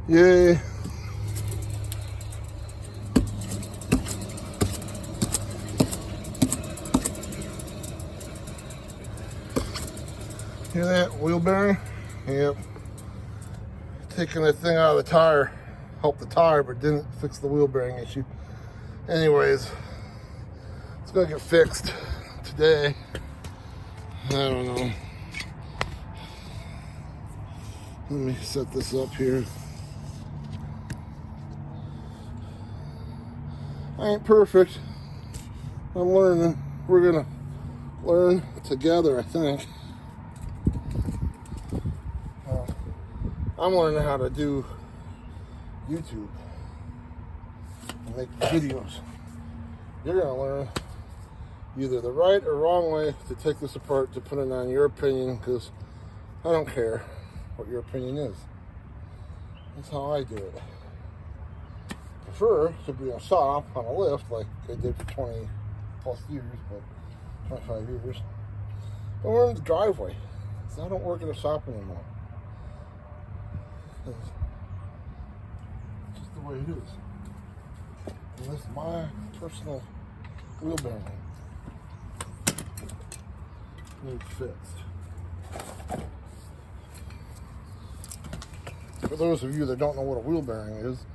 Yay. Hear that wheel bearing? Yep. Taking that thing out of the tire helped the tire, but didn't fix the wheel bearing issue. Anyways, it's gonna get fixed today. I don't know. Let me set this up here. I ain't perfect. I'm learning. We're gonna learn together, I think. I'm learning how to do YouTube and make videos. You're gonna learn either the right or wrong way to take this apart, depending on your opinion, because I don't care what your opinion is. That's how I do it. I prefer to be on a shop on a lift like I did for 20 plus years, but 25 years. But we're in the driveway, so I don't work at a shop anymore. It's just the way it is. And this is my personal wheel bearing. Needs fixed. For those of you that don't know what a wheel bearing is,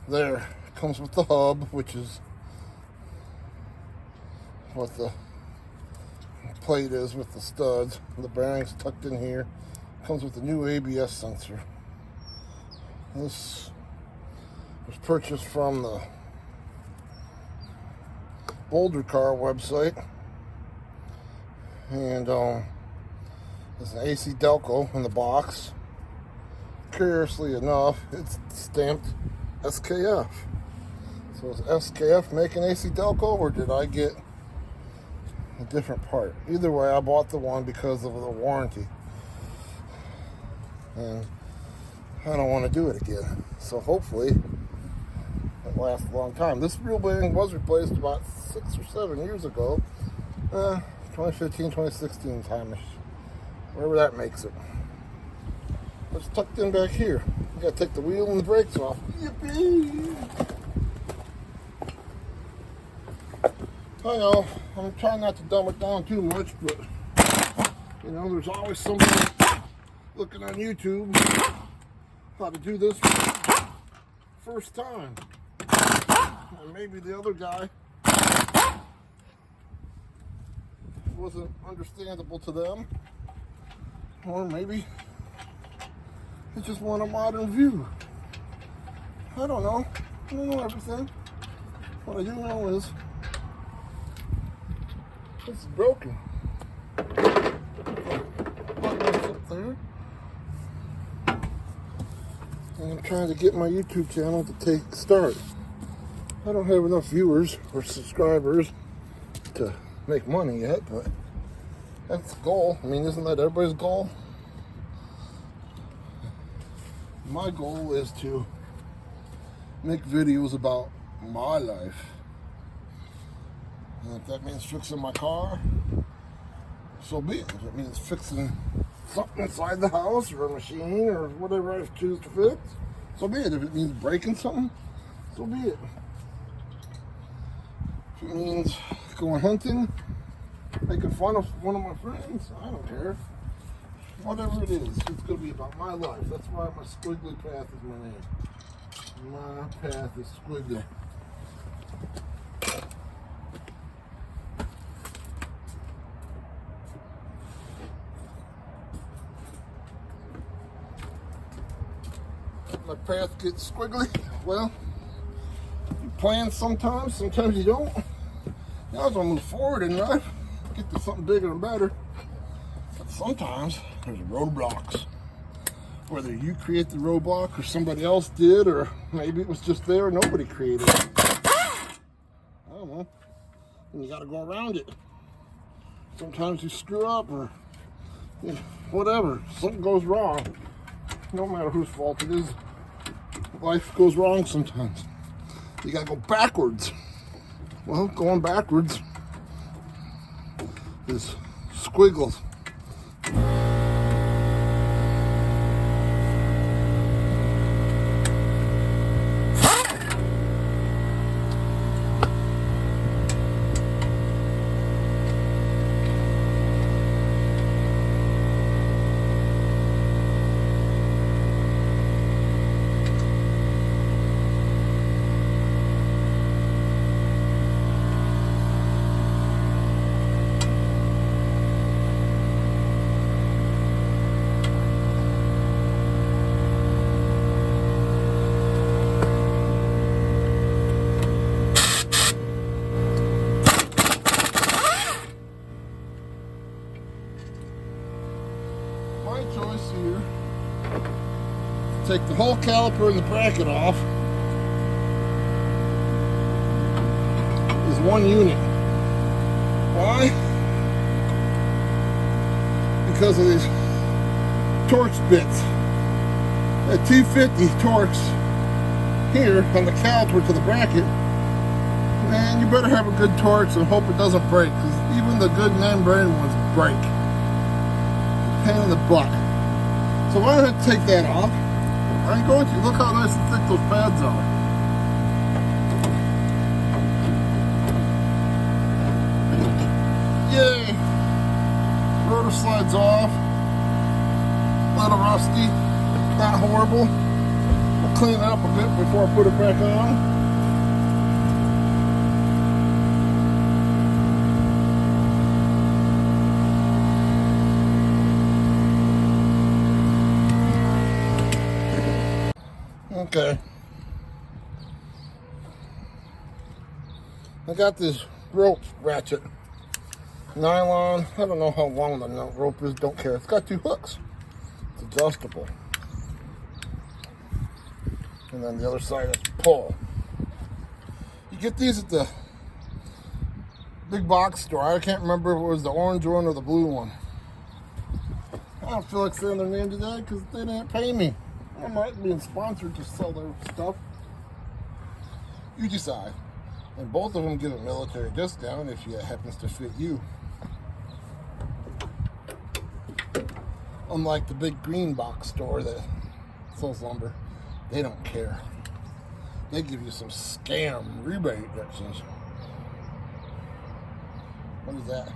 there it comes with the hub, which is what the plate is with the studs. The bearing's tucked in here. Comes with the new ABS sensor. This was purchased from the Boulder Car website, and there's an AC Delco in the box. Curiously enough, it's stamped SKF. So is SKF making AC Delco, or did I get a different part? Either way, I bought the one because of the warranty, and I don't want to do it again. So hopefully it lasts a long time. This wheel bearing was replaced about 6 or 7 years ago. 2015, 2016 time-ish. Wherever that makes it. It's tucked in back here. You gotta take the wheel and the brakes off. Yippee! I know, I'm trying not to dumb it down too much, but you know, there's always somebody looking on YouTube how to do this first time. And maybe the other guy wasn't understandable to them. Or maybe they just want a modern view. I don't know. I don't know everything. What I do know is it's broken. Button's up there. And I'm trying to get my YouTube channel to start. I don't have enough viewers or subscribers to make money yet, but that's the goal. I mean, isn't that everybody's goal? My goal is to make videos about my life. And if that means fixing my car, so be it. If it means fixing something inside the house or a machine or whatever I choose to fix, so be it. If it means breaking something, so be it. If it means going hunting, making fun of one of my friends, I don't care. Whatever it is, it's going to be about my life. That's why my squiggly path is my name. My path is squiggly. My path gets squiggly. Well, you plan sometimes you don't. Now as I move forward in life, get to something bigger and better. But sometimes there's roadblocks. Whether you create the roadblock or somebody else did, or maybe it was just there and nobody created it. I don't know. And you gotta go around it. Sometimes you screw up or you know, whatever. Something goes wrong. No matter whose fault it is. Life goes wrong sometimes. You gotta go backwards. Well, going backwards is squiggles. take the whole caliper and the bracket off is one unit. Why? Because of these Torx bits. At 250 Torx here on the caliper to the bracket, man, you better have a good Torx and hope it doesn't break, because even the good name brand ones break. Pain in the butt. So why don't I take that off? I'm going to. Look how nice and thick those pads are. Yay! Rotor slides off. A little rusty. Not horrible. I'll clean it up a bit before I put it back on. Okay. I got this rope ratchet. Nylon. I don't know how long the rope is. Don't care. It's got 2 hooks. It's adjustable. And then the other side is pull. You get these at the big box store. I can't remember if it was the orange one or the blue one. I don't feel like saying their name today because they didn't pay me. I'm not being sponsored to sell their stuff. You decide. And both of them give a military discount if it happens to fit you. Unlike the big green box store that sells lumber, they don't care. They give you some scam rebate that says, what is that?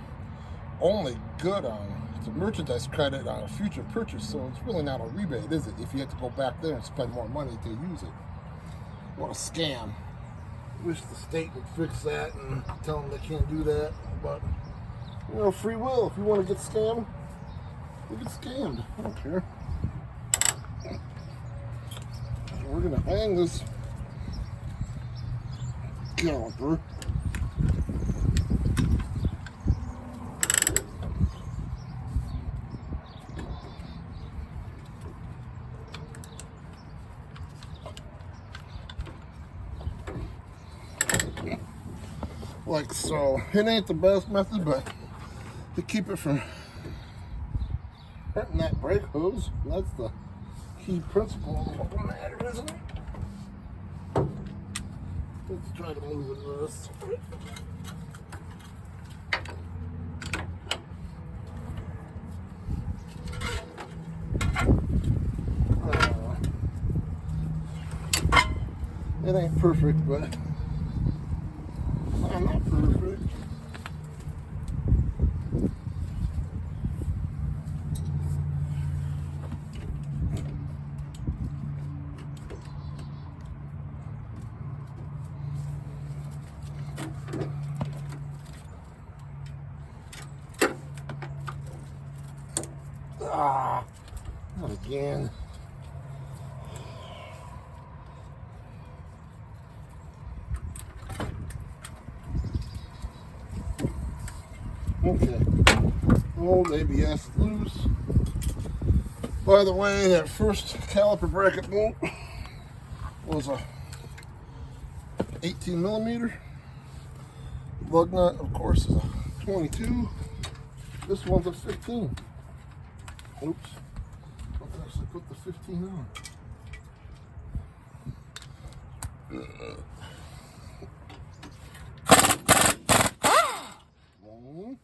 Only good on, it's a merchandise credit on a future purchase, so it's really not a rebate, is it? If you have to go back there and spend more money to use it. What a scam. Wish the state would fix that and tell them they can't do that, but you know, free will. If you want to get scammed, you get scammed. I don't care. So we're gonna hang this caliper. Like so. It ain't the best method, but to keep it from hurting that brake hose, that's the key principle of what will matter, isn't it? Let's try to move it this. It ain't perfect, but I'm not perfect. Not again. Okay, old ABS loose. By the way, that first caliper bracket bolt was a 18 millimeter. Lug nut, of course, is a 22. This one's a 15. Oops, let's actually put the 15 on. One.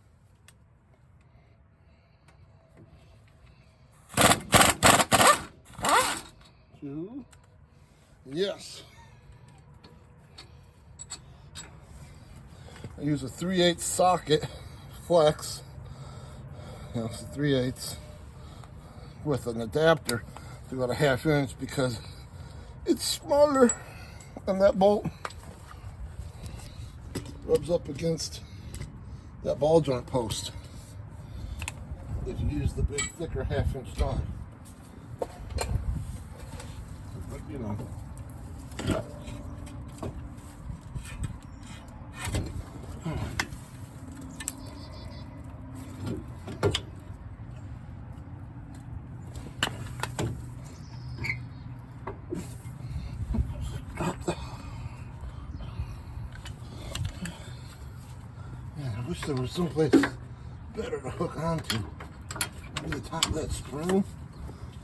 Two. Yes. I use a 3/8 socket flex. You know, it's a 3/8 with an adapter to about a 1/2 inch because it's smaller than that bolt. Rubs up against that ball joint post if you use the big thicker 1/2 inch die. But you know. wish there was someplace better to hook onto. Maybe the top of that spring.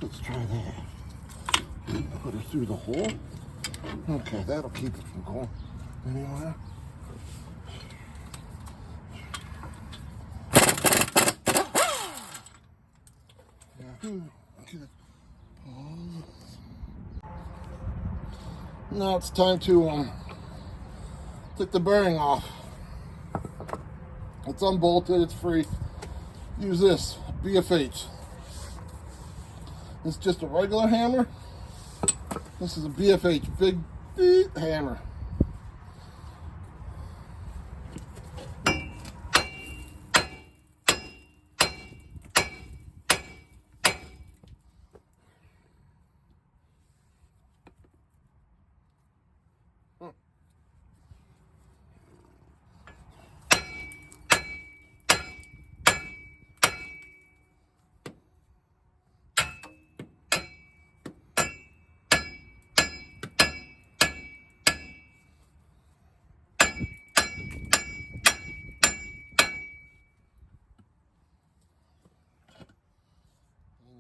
Let's try that. Put her through the hole. Okay, that'll keep it from going anywhere. Now it's time to take the bearing off. It's unbolted, it's free. Use this, BFH. It's just a regular hammer. This is a BFH, big beat hammer.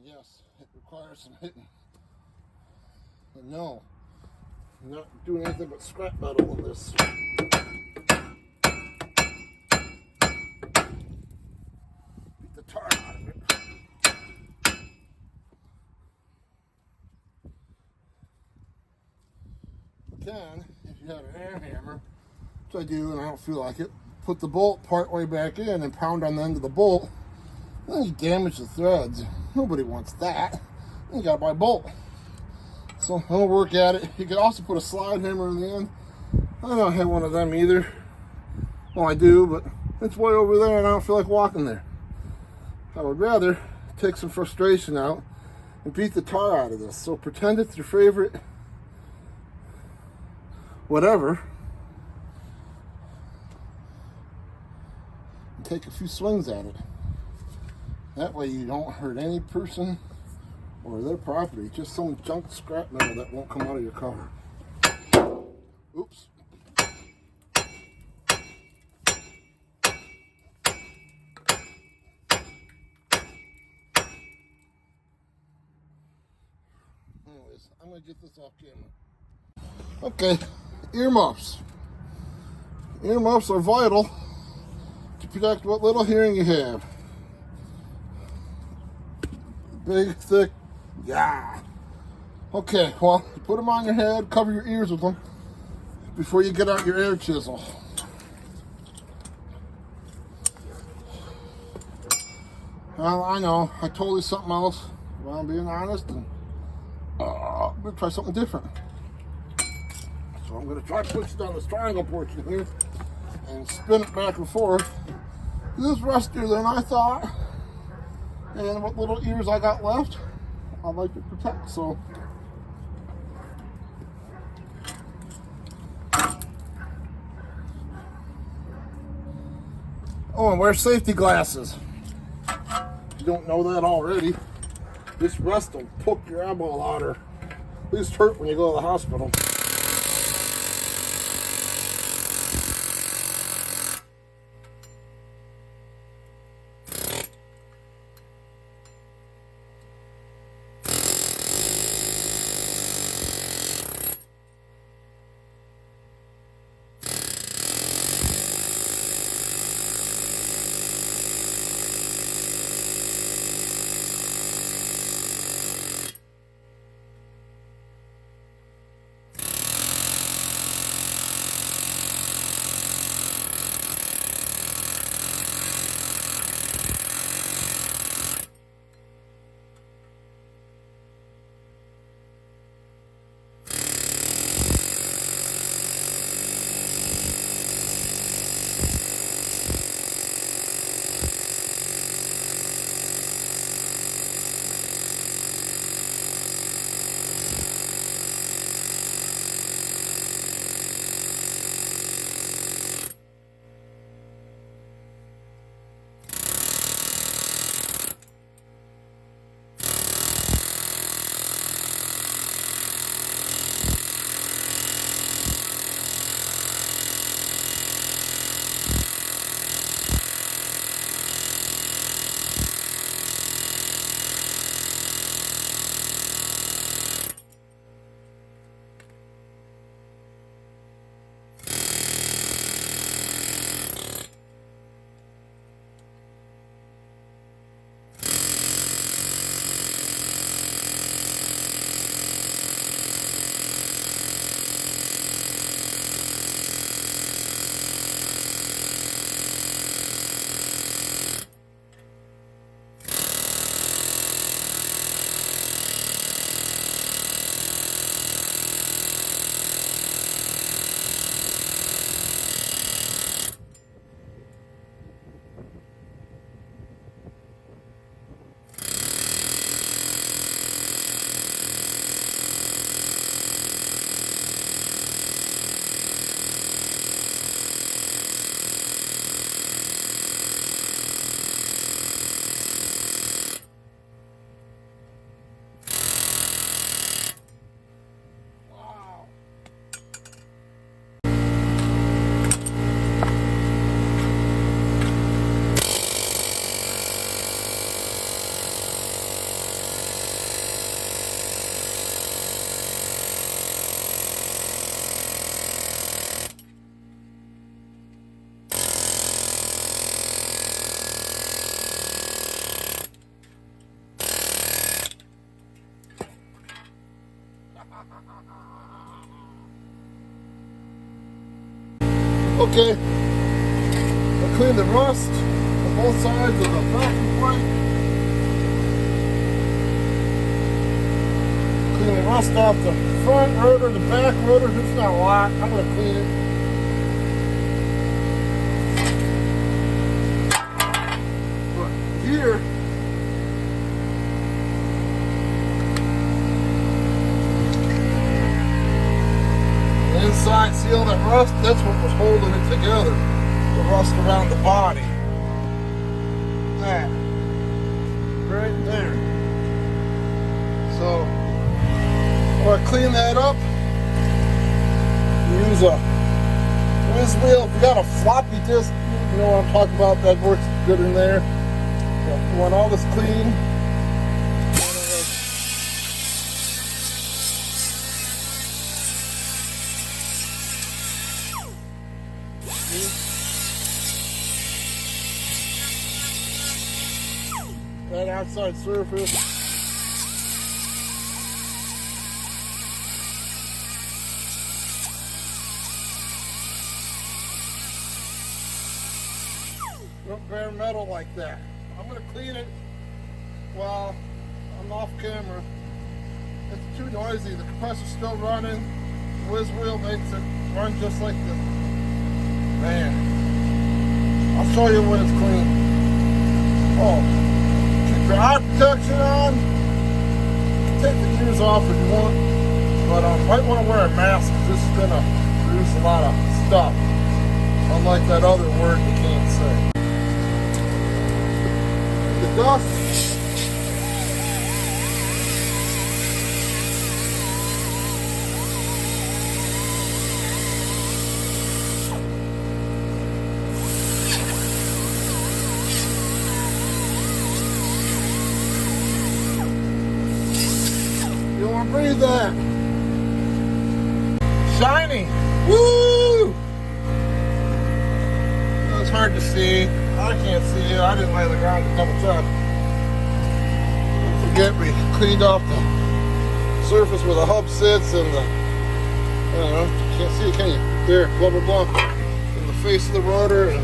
Yes, it requires some hitting. But no, I'm not doing anything but scrap metal on this. Beat the tar out of it. You can, if you have an air hammer, which I do and I don't feel like it, put the bolt part way back in and pound on the end of the bolt. Then you damage the threads. Nobody wants that. You gotta buy a bolt. So I'll work at it. You could also put a slide hammer in the end. I don't have one of them either. Well, I do, but it's way over there and I don't feel like walking there. I would rather take some frustration out and beat the tar out of this. So pretend it's your favorite whatever. And take a few swings at it. That way you don't hurt any person or their property. Just some junk scrap metal that won't come out of your car. Oops. Anyways, I'm going to get this off camera. Okay, earmuffs. Earmuffs are vital to protect what little hearing you have. Big, thick, yeah. Okay, well, you put them on your head, cover your ears with them before you get out your air chisel. Well, I know, I told you something else. Well, I'm being honest, and I'm gonna try something different. So I'm gonna try to push it on this triangle portion here and spin it back and forth. This is rustier than I thought. And what little ears I got left, I'd like to protect, so. Oh, and wear safety glasses. If you don't know that already, this rust will poke your eyeball out or at least hurt when you go to the hospital. Okay, I'll clean the rust on both sides of the vacuum plate. Clean the rust off the front rotor, the back rotor. It's not a lot. I'm going to clean it. But here, inside, see all that rust? That's what was holding it together. The rust around the body. That. Right there. So, I'm going to clean that up. Use a whiz wheel. If you got a floppy disk, you know what I'm talking about, that works good in there. So, you want all this clean. That outside surface. Don't bare metal like that. I'm going to clean it while I'm off camera. It's too noisy. The compressor's still running. The whiz wheel makes it run just like the man. I'll show you when it's clean. Oh. Keep your eye protection on. Take the ears off if you want, but might want to wear a mask because this is going to produce a lot of stuff. Unlike that other word you can't say. The dust. You want to breathe that. Shiny. Woo! It's hard to see. I can't see it. I didn't lay on the ground to double check. Don't forget we cleaned off the surface where the hub sits and the, I don't know, you can't see it, can you? There, blah, blah, blah. In the face of the rotor and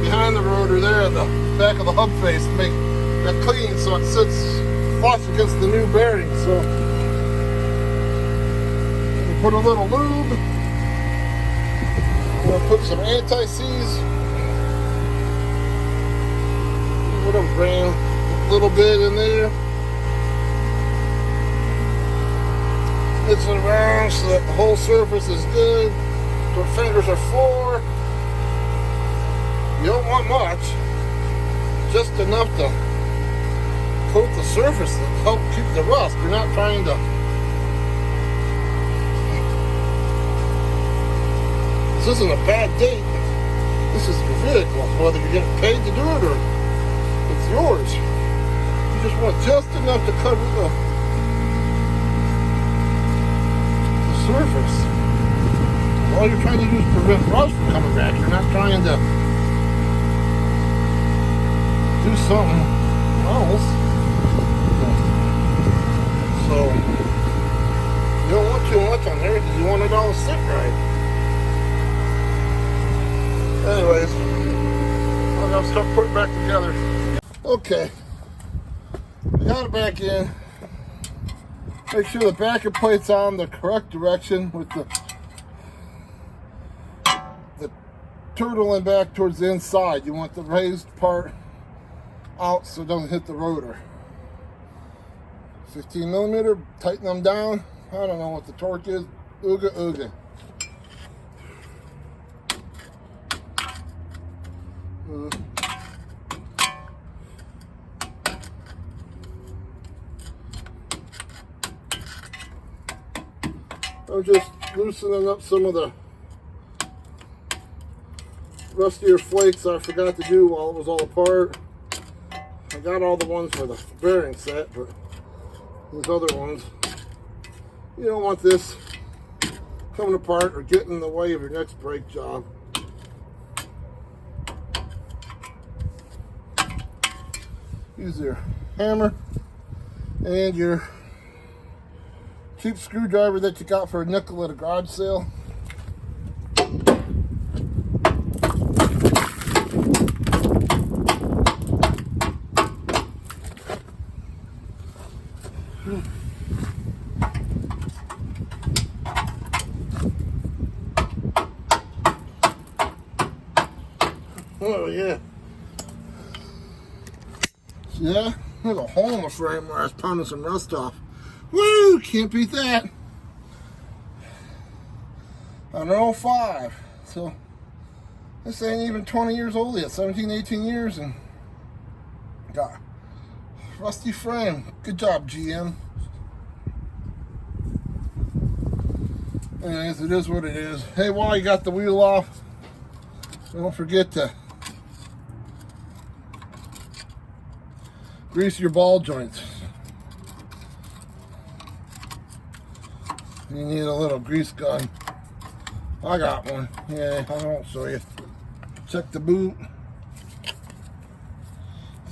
behind the rotor there, the back of the hub face to make that clean so it sits flush against the new bearing. So we put a little lube. I'm going to put some anti-seize, whatever brand, a little bit in there. It's around so that the whole surface is good. So fingers are for. You don't want much, just enough to coat the surface to help keep the rust. You're not trying to. This isn't a bad date. This is your vehicle, whether you're getting paid to do it or it's yours. You just want just enough to cover the surface. All you're trying to do is prevent rust from coming back. You're not trying to do something else. So you don't want too much on there because you want it all to sit right. Anyways, I'm gonna start putting it back together. Okay, I got it back in. Make sure the backer plate's on the correct direction with the turtling back towards the inside. You want the raised part out so it doesn't hit the rotor. 15 millimeter, tighten them down. I don't know what the torque is. Ooga ooga. I'm just loosening up some of the rustier flakes I forgot to do while it was all apart. I got all the ones for the bearing set, but these other ones, you don't want this coming apart or getting in the way of your next brake job. Use your hammer and your cheap screwdriver that you got for a nickel at a garage sale. Oh yeah. See that? There's a hole in the frame where I was pounding some rust off. Woo! Can't beat that. On 05. So this ain't even 20 years old yet. 17, 18 years and got a rusty frame. Good job, GM. Anyways, it is what it is. Hey, while you got the wheel off, don't forget to grease your ball joints. You need a little grease gun. I got one. Yeah, I won't show you. Check the boot.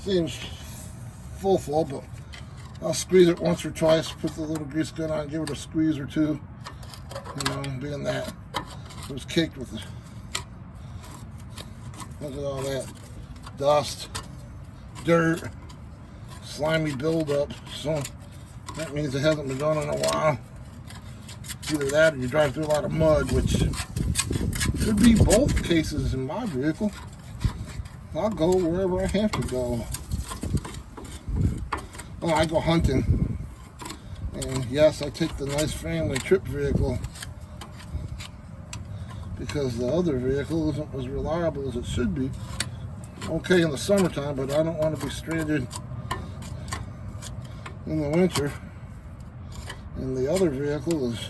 Seems full, but I'll squeeze it once or twice. Put the little grease gun on, give it a squeeze or two. You know, being that it was caked with it. Look at all that dust, dirt, slimy buildup. So that means it hasn't been done in a while. Either that or you drive through a lot of mud, which could be both cases in my vehicle. I'll go wherever I have to go. Oh, I go hunting. And yes, I take the nice family trip vehicle because the other vehicle isn't as reliable as it should be. Okay in the summertime, but I don't want to be stranded in the winter. And the other vehicle is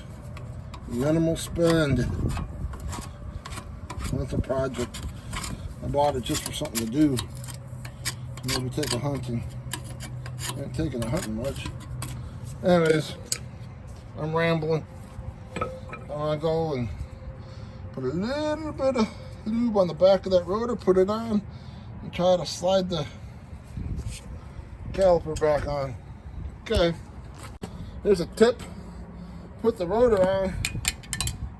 minimal spend. That's a project. I bought it just for something to do. Maybe take a hunting. I ain't taking a hunting much. Anyways, I'm rambling. I want to go and put a little bit of lube on the back of that rotor, put it on, and try to slide the caliper back on. Okay. Here's a tip. Put the rotor on.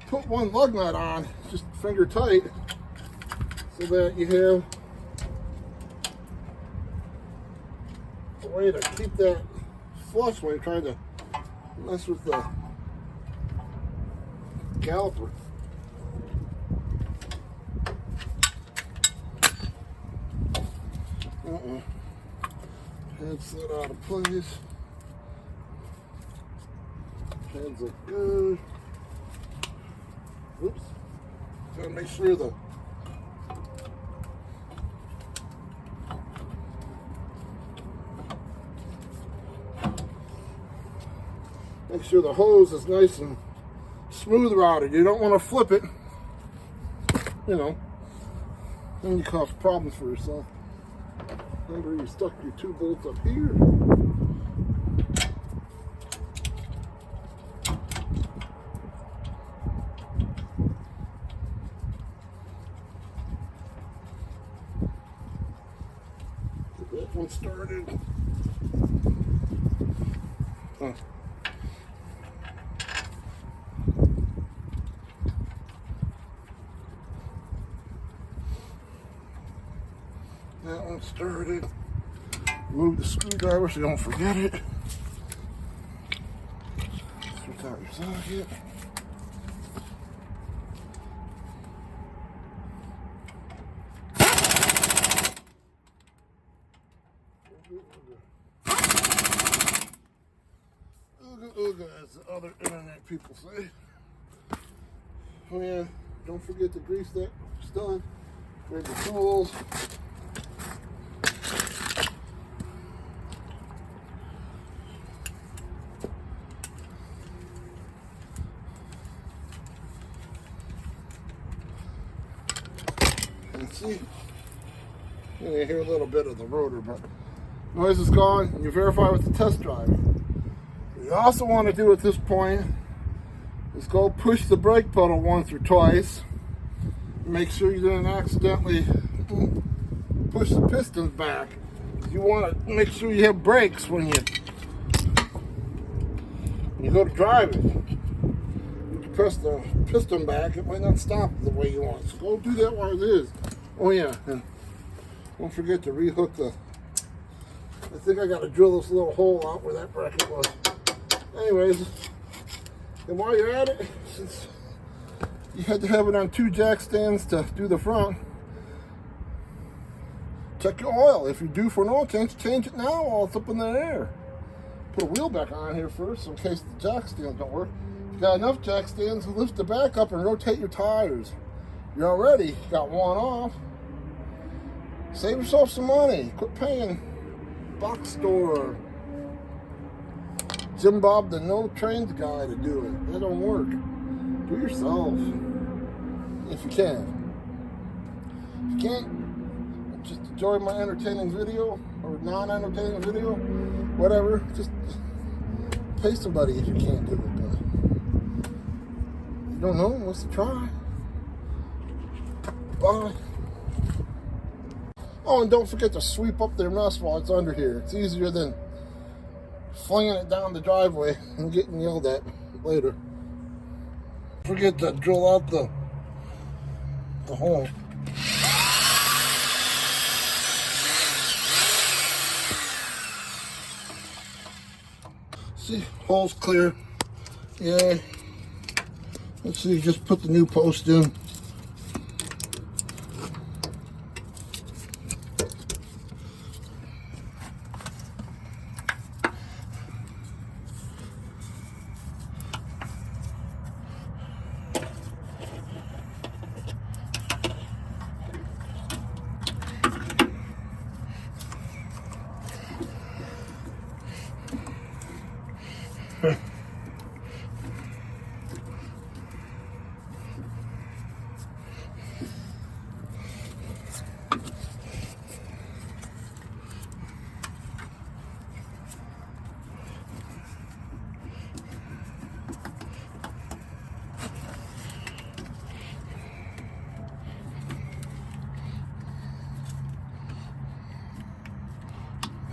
Put one lug nut on, just finger tight, so that you have a way to keep that flush when you're trying to mess with the caliper. Head set out of place. Heads look good. Oops. Gotta make sure the hose is nice and smooth routed. You don't want to flip it, you know, then you cause problems for yourself. Remember, you stuck your 2 bolts up here. Get that one started. Huh. That one started. Move the screwdriver so you don't forget it. Switch out your socket. Ooga, as the other internet people say. Oh yeah, don't forget to grease that stud. Grab the tools. And see, you hear a little bit of the rotor, but noise is gone, and you verify with the test drive. What you also want to do at this point is go push the brake pedal once or twice. Make sure you didn't accidentally push the pistons back. You want to make sure you have brakes when you You go to drive it. You press the piston back, it might not stop the way you want. So go do that while it is. Oh yeah, and don't forget to rehook the, I think I got to drill this little hole out where that bracket was. Anyways, and while you're at it, since you had to have it on 2 jack stands to do the front, check your oil. If you're due for an oil change it now while it's up in the air. Put a wheel back on here first in case the jack stands don't work. If you got enough jack stands, lift the back up and rotate your tires. You're already got one off. Save yourself some money. Quit paying box store, Jim Bob the no trains guy to do it. That don't work. Do it yourself if you can. If you can't, just enjoy my entertaining video or non-entertaining video, whatever. Just pay somebody if you can't do it. But you don't know, what's to try. Bye. Oh, and don't forget to sweep up their mess while it's under here. It's easier than flinging it down the driveway and getting yelled at later. Don't forget to drill out the hole. See, hole's clear. Yay. Let's see, just put the new post in.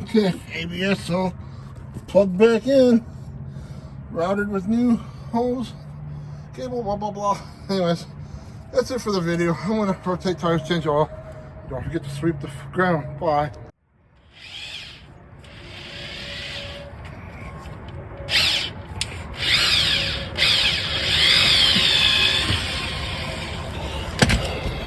Okay, ABS all plugged back in, routed with new hose, cable, blah, blah, blah. Anyways, that's it for the video. I'm going to rotate tires, change oil. Don't forget to sweep the ground. Bye.